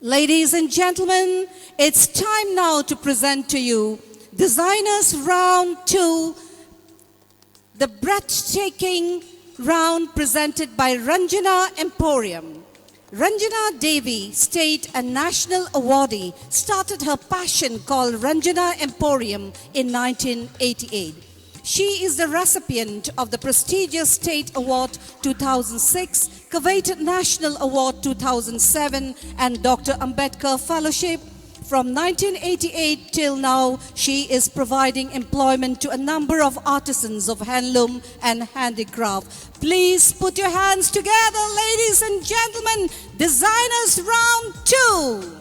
Ladies and gentlemen, it's time now to present to you Designers Round 2, the breathtaking round presented by Ranjana Emporium. Ranjana Devi, state and national awardee, started her passion called Ranjana Emporium in 1988. She is the recipient of the prestigious State Award 2006, coveted National Award 2007 and Dr. Ambedkar Fellowship. From 1988 till now, she is providing employment to a number of artisans of handloom and handicraft. Please put your hands together, ladies and gentlemen, Designers Round 2.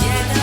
Gana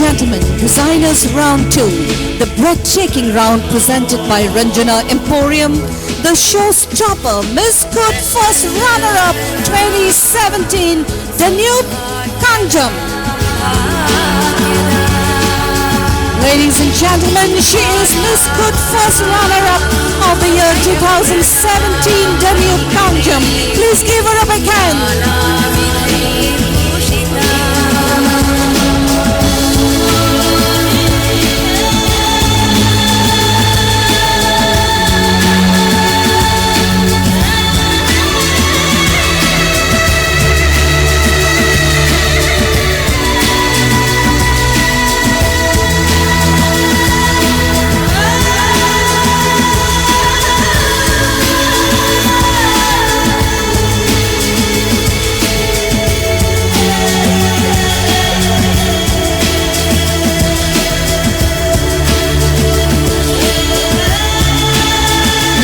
gentlemen, Designers Round 2, the breathtaking round presented by Ranjana Emporium, the showstopper, Miss Good First Runner-Up 2017, Danube Kangjam. Ladies and gentlemen, she is Miss Good First Runner-Up of the year 2017, Danube Kangjam. Please give her a big hand.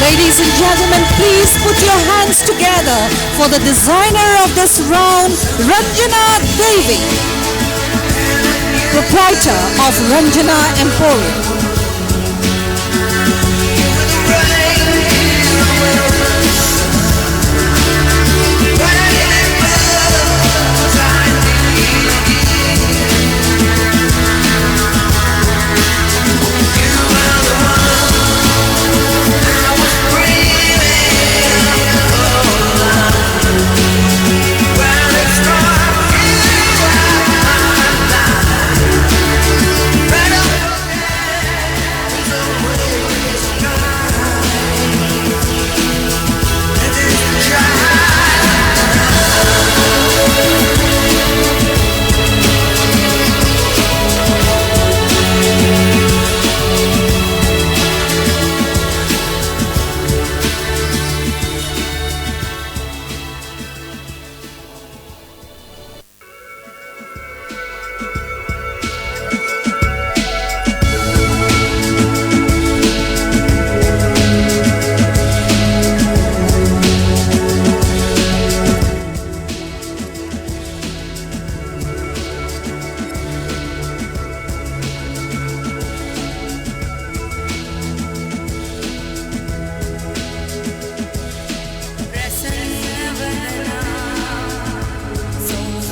Ladies and gentlemen, please put your hands together for the designer of this round, Ranjana Devi, proprietor of Ranjana Emporium.